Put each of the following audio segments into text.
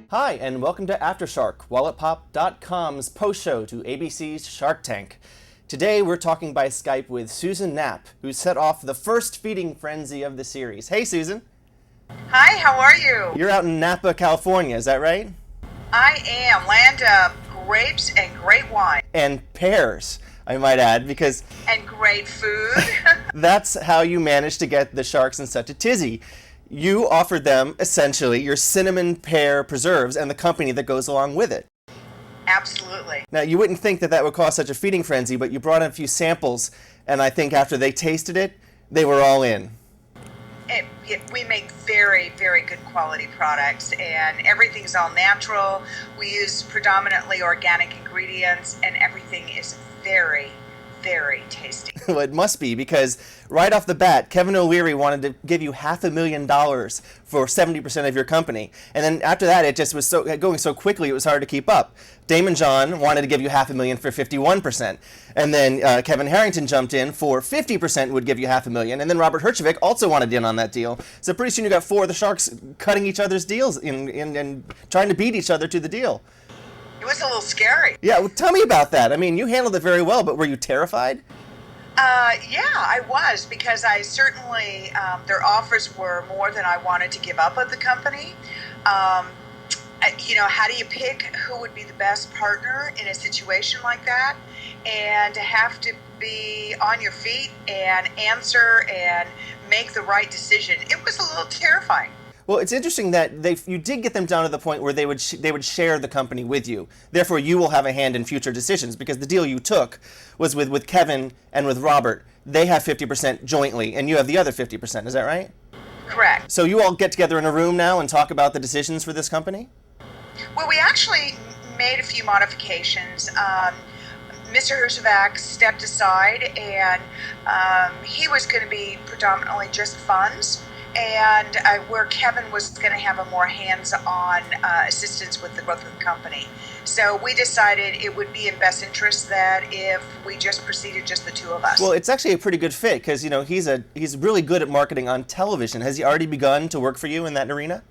Hi, and welcome to AfterShark, WalletPop.com's post-show to ABC's Shark Tank. Today we're talking by Skype with Susan Knapp, who set off the first feeding frenzy of the series. Hey, Susan. Hi, how are you? You're out in Napa, California, is that right? I am. Land of grapes and great wine. And pears, I might add, because... And great food. That's how you managed to get the sharks in such a tizzy. You offered them, essentially, your cinnamon pear preserves and the company that goes along with it. Absolutely. Now, you wouldn't think that that would cause such a feeding frenzy, but you brought in a few samples, and I think after they tasted it, they were all in. We make very, very good quality products, and everything's all natural. We use predominantly organic ingredients, and everything is very, very tasty. Well, it must be, because right off the bat, Kevin O'Leary wanted to give you $500,000 for 70% of your company. And then after that, it just was going so quickly, it was hard to keep up. Damon John wanted to give you $500,000 for 51%. And then Kevin Harrington jumped in for 50% would give you $500,000. And then Robert Herjavec also wanted in on that deal. So pretty soon you got four of the sharks cutting each other's deals and trying to beat each other to the deal. It was a little scary. Yeah, well, tell me about that. I mean, you handled it very well, but were you terrified? Yeah, I was, because I certainly, their offers were more than I wanted to give up of the company. How do you pick who would be the best partner in a situation like that? And to have to be on your feet and answer and make the right decision, it was a little terrifying. Well, it's interesting that you did get them down to the point where they would share the company with you. Therefore, you will have a hand in future decisions, because the deal you took was with Kevin and with Robert. They have 50% jointly, and you have the other 50%. Is that right? Correct. So you all get together in a room now and talk about the decisions for this company? Well, we actually made a few modifications. Mr. Herjavec stepped aside, and he was going to be predominantly just funds. And where Kevin was going to have a more hands-on assistance with the growth of the company. So we decided it would be in best interest that if we just proceeded just the two of us. Well, it's actually a pretty good fit, because he's really good at marketing on television. Has he already begun to work for you in that arena?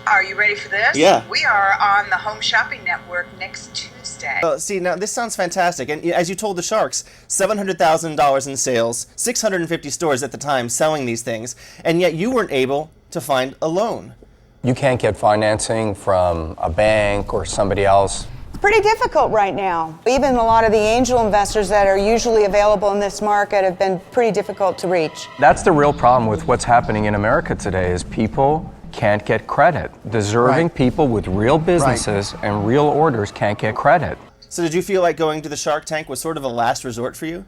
Are you ready for this? Yeah. We are on the Home Shopping Network next Tuesday. See, now this sounds fantastic. And as you told the Sharks, $700,000 in sales, 650 stores at the time selling these things, and yet you weren't able to find a loan. You can't get financing from a bank or somebody else. Pretty difficult right now. Even a lot of the angel investors that are usually available in this market have been pretty difficult to reach. That's the real problem with what's happening in America today, is people can't get credit. Deserving people with real businesses and real orders can't get credit. So did you feel like going to the Shark Tank was sort of a last resort for you?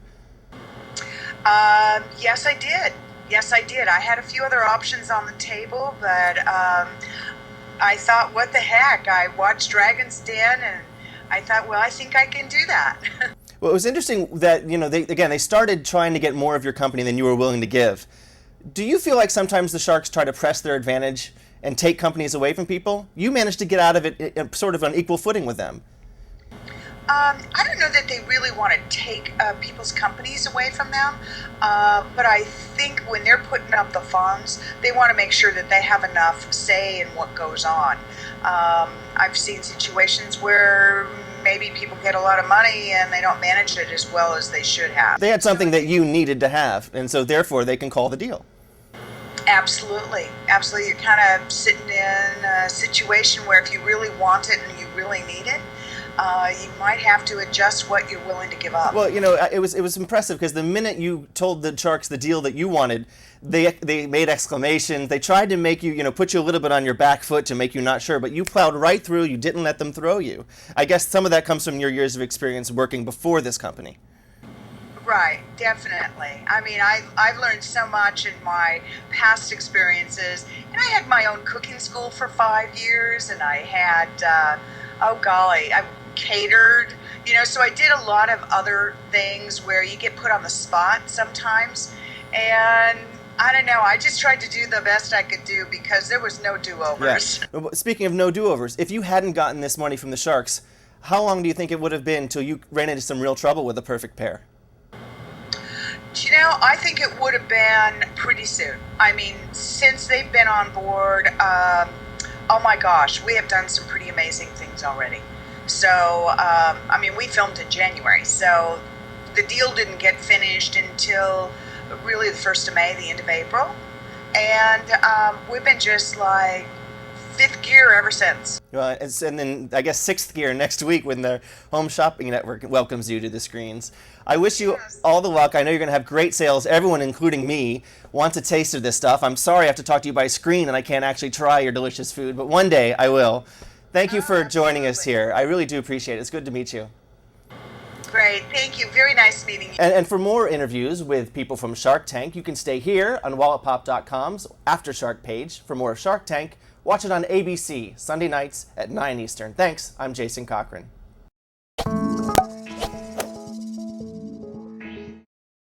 Yes, I did. Yes, I did. I had a few other options on the table, but I thought, what the heck? I watched Dragon's Den, and I thought, well, I think I can do that. Well, it was interesting that, they started trying to get more of your company than you were willing to give. Do you feel like sometimes the Sharks try to press their advantage and take companies away from people? You managed to get out of it sort of on equal footing with them. I don't know that they really want to take people's companies away from them, but I think when they're putting up the funds, they want to make sure that they have enough say in what goes on. I've seen situations where maybe people get a lot of money and they don't manage it as well as they should have. They had something that you needed to have, and so therefore they can call the deal. Absolutely. Absolutely. You're kind of sitting in a situation where if you really want it and you really need it, you might have to adjust what you're willing to give up. Well, it was impressive, because the minute you told the Sharks the deal that you wanted, they made exclamations. They tried to make you, put you a little bit on your back foot to make you not sure, but you plowed right through. You didn't let them throw you. I guess some of that comes from your years of experience working before this company. Right, definitely. I mean, I've learned so much in my past experiences, and I had my own cooking school for 5 years, and I had, I catered, so I did a lot of other things where you get put on the spot sometimes, and I don't know, I just tried to do the best I could do because there was no do-overs. Yeah. Speaking of no do-overs, if you hadn't gotten this money from the Sharks, how long do you think it would have been till you ran into some real trouble with a perfect pair? You know, I think it would have been pretty soon. I mean, since they've been on board, oh my gosh, we have done some pretty amazing things already. So, I mean, we filmed in January, so the deal didn't get finished until really the 1st of May, the end of April. And we've been just like 5th gear ever since. Well, and then I guess 6th gear next week when the Home Shopping Network welcomes you to the screens. I wish you all the luck. I know you're going to have great sales. Everyone, including me, wants a taste of this stuff. I'm sorry I have to talk to you by screen and I can't actually try your delicious food, but one day I will. Thank you for joining us here. I really do appreciate it. It's good to meet you. Great. Thank you. Very nice meeting you. And for more interviews with people from Shark Tank, you can stay here on WalletPop.com's AfterShark page. For more of Shark Tank, watch it on ABC Sunday nights at 9 Eastern. Thanks. I'm Jason Cochran.